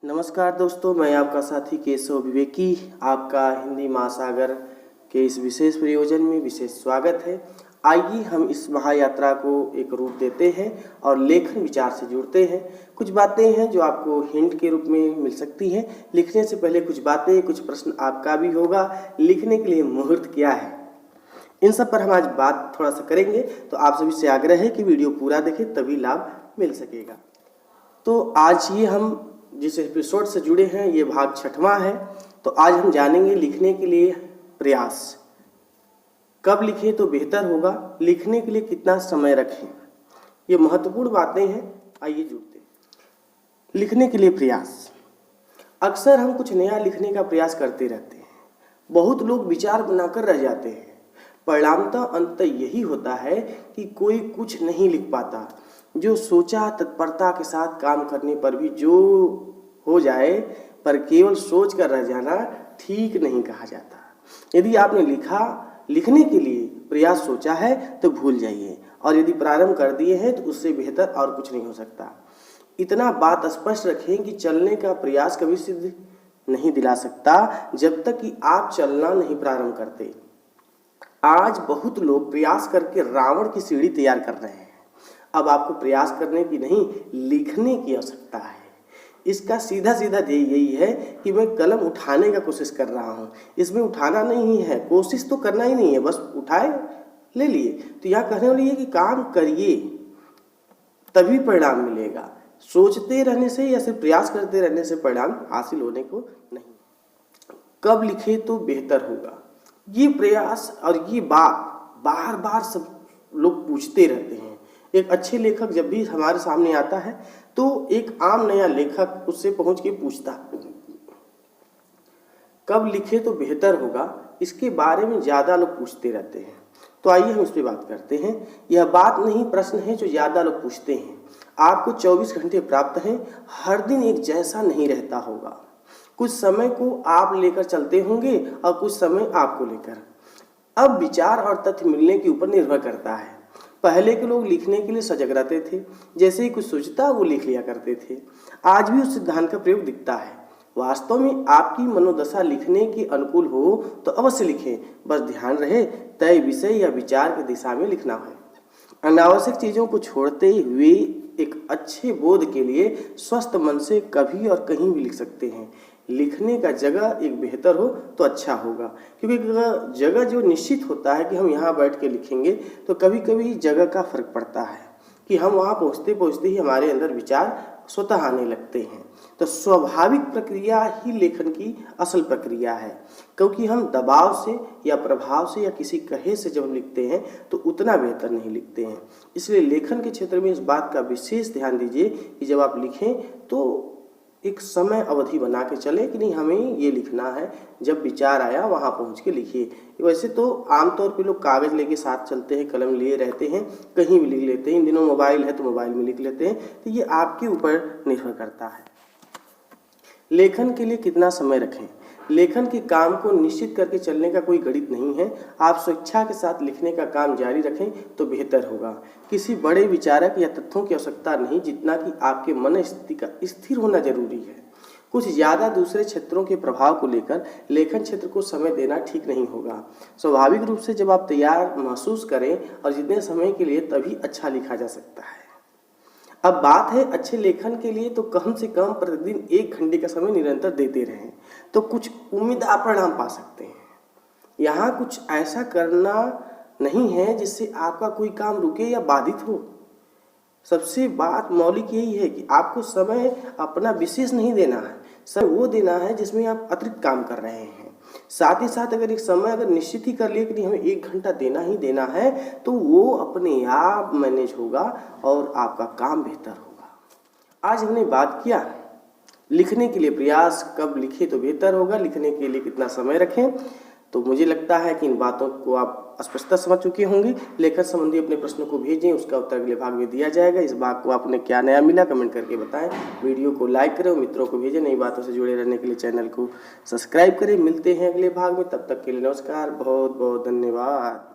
नमस्कार दोस्तों, मैं आपका साथी केशव विवेकी आपका हिंदी महासागर के इस विशेष प्रयोजन में विशेष स्वागत है। आइए हम इस महायात्रा को एक रूप देते हैं और लेखन विचार से जुड़ते हैं। कुछ बातें हैं जो आपको हिंट के रूप में मिल सकती हैं। लिखने से पहले कुछ बातें, कुछ प्रश्न आपका भी होगा। लिखने के लिए मुहूर्त क्या है, इन सब पर हम आज बात थोड़ा सा करेंगे। तो आप सभी से आग्रह है कि वीडियो पूरा देखें, तभी लाभ मिल सकेगा। तो आज ये हम जिस एपिसोड से जुड़े हैं ये भाग 6वां है। तो आज हम जानेंगे लिखने के लिए प्रयास कब लिखें तो बेहतर होगा, लिखने के लिए कितना समय रखें, ये महत्वपूर्ण बातें हैं। आइए जुड़ते हैं। लिखने के लिए प्रयास। अक्सर हम कुछ नया लिखने का प्रयास करते रहते हैं। बहुत लोग विचार बनाकर रह जाते हैं। परिणामतः अंत यही होता है कि कोई कुछ नहीं लिख पाता। जो सोचा तत्परता के साथ काम करने पर भी जो हो जाए, पर केवल सोच कर रह जाना ठीक नहीं कहा जाता। यदि आपने लिखने के लिए प्रयास सोचा है तो भूल जाइए, और यदि प्रारंभ कर दिए हैं तो उससे बेहतर और कुछ नहीं हो सकता। इतना बात स्पष्ट रखें कि चलने का प्रयास कभी सिद्ध नहीं दिला सकता जब तक कि आप चलना नहीं प्रारंभ करते। आज बहुत लोग प्रयास करके रावण की सीढ़ी तैयार कर रहे हैं। अब आपको प्रयास करने की नहीं, लिखने की आवश्यकता है। इसका सीधा सीधा ध्येय यही है कि मैं कलम उठाने का कोशिश कर रहा हूँ। इसमें उठाना नहीं है, कोशिश तो करना ही नहीं है, बस उठाए ले लिए। तो यहाँ कहने वाली है कि काम करिए तभी परिणाम मिलेगा। सोचते रहने से या सिर्फ प्रयास करते रहने से परिणाम हासिल होने को नहीं। कब लिखे तो बेहतर होगा, ये प्रयास और ये बात बार बार सब लोग पूछते रहते हैं। एक अच्छे लेखक जब भी हमारे सामने आता है तो एक आम नया लेखक उससे पहुंच के पूछता कब लिखे तो बेहतर होगा। इसके बारे में ज़्यादा लोग पूछते रहते हैं। तो आइए हम उस पर बात करते हैं। यह बात नहीं, प्रश्न है जो ज़्यादा लोग पूछते हैं। आपको 24 घंटे प्राप्त हैं, हर दिन एक जैसा नहीं रहता होगा। कुछ समय को आप लेकर चलते होंगे और कुछ समय आपको लेकर। अब विचार और तथ्य मिलने के ऊपर निर्भर करता है। पहले के लोग लिखने के लिए सजग रहते थे, जैसे ही कुछ सोचता वो लिख लिया करते थे। आज भी उस सिद्धांत का प्रयोग दिखता है। वास्तव में आपकी मनोदशा लिखने के अनुकूल हो तो अवश्य लिखें, बस ध्यान रहे तय विषय या विचार की दिशा में लिखना है। अनावश्यक चीज़ों को छोड़ते हुए एक अच्छे बोध के लिए स्वस्थ मन से कभी और कहीं भी लिख सकते हैं। लिखने का जगह एक बेहतर हो तो अच्छा होगा, क्योंकि जगह जो निश्चित होता है कि हम यहाँ बैठ के लिखेंगे, तो कभी कभी जगह का फर्क पड़ता है कि हम वहाँ पहुँचते पहुँचते ही हमारे अंदर विचार स्वतः आने लगते हैं। तो स्वाभाविक प्रक्रिया ही लेखन की असल प्रक्रिया है, क्योंकि हम दबाव से या प्रभाव से या किसी कहे से जब लिखते हैं तो उतना बेहतर नहीं लिखते हैं। इसलिए लेखन के क्षेत्र में इस बात का विशेष ध्यान दीजिए कि जब आप लिखें तो एक समय अवधि बना के चले कि नहीं, हमें ये लिखना है, जब विचार आया वहाँ पहुँच के लिखिए। वैसे तो आमतौर पे लोग कागज़ लेके साथ चलते हैं, कलम लिए रहते हैं, कहीं भी लिख लेते हैं। इन दिनों मोबाइल है तो मोबाइल में लिख लेते हैं। तो ये आपके ऊपर निर्भर करता है। लेखन के लिए कितना समय रखें। लेखन के काम को निश्चित करके चलने का कोई गणित नहीं है। आप स्वेच्छा के साथ लिखने का काम जारी रखें तो बेहतर होगा। किसी बड़े विचारक या तथ्यों की आवश्यकता नहीं, जितना कि आपके मन स्थिति का स्थिर होना जरूरी है। कुछ ज़्यादा दूसरे क्षेत्रों के प्रभाव को लेकर लेखन क्षेत्र को समय देना ठीक नहीं होगा। स्वाभाविक रूप से जब आप तैयार महसूस करें और जितने समय के लिए, तभी अच्छा लिखा जा सकता है। अब बात है अच्छे लेखन के लिए तो कम से कम प्रतिदिन 1 घंटे का समय निरंतर देते रहें तो कुछ उम्मीदवार परिणाम पा सकते हैं। यहाँ कुछ ऐसा करना नहीं है जिससे आपका कोई काम रुके या बाधित हो। सबसे बात मौलिक यही है कि आपको समय अपना विशेष नहीं देना है, समय वो देना है जिसमें आप अतिरिक्त काम कर रहे हैं। साथ ही साथ अगर एक समय अगर निश्चित ही कर लिए कि हमें 1 घंटा देना ही देना है, तो वो अपने आप मैनेज होगा और आपका काम बेहतर होगा। आज हमने बात किया लिखने के लिए प्रयास, कब लिखे तो बेहतर होगा, लिखने के लिए कितना समय रखें। तो मुझे लगता है कि इन बातों को आप स्पष्टता समझ चुके होंगे। लेखन संबंधी अपने प्रश्नों को भेजें, उसका उत्तर अगले भाग में दिया जाएगा। इस भाग को आपने क्या नया मिला कमेंट करके बताएं। वीडियो को लाइक करें, मित्रों को भेजें। नई बातों से जुड़े रहने के लिए चैनल को सब्सक्राइब करें। मिलते हैं अगले भाग में, तब तक के लिए नमस्कार, बहुत बहुत धन्यवाद।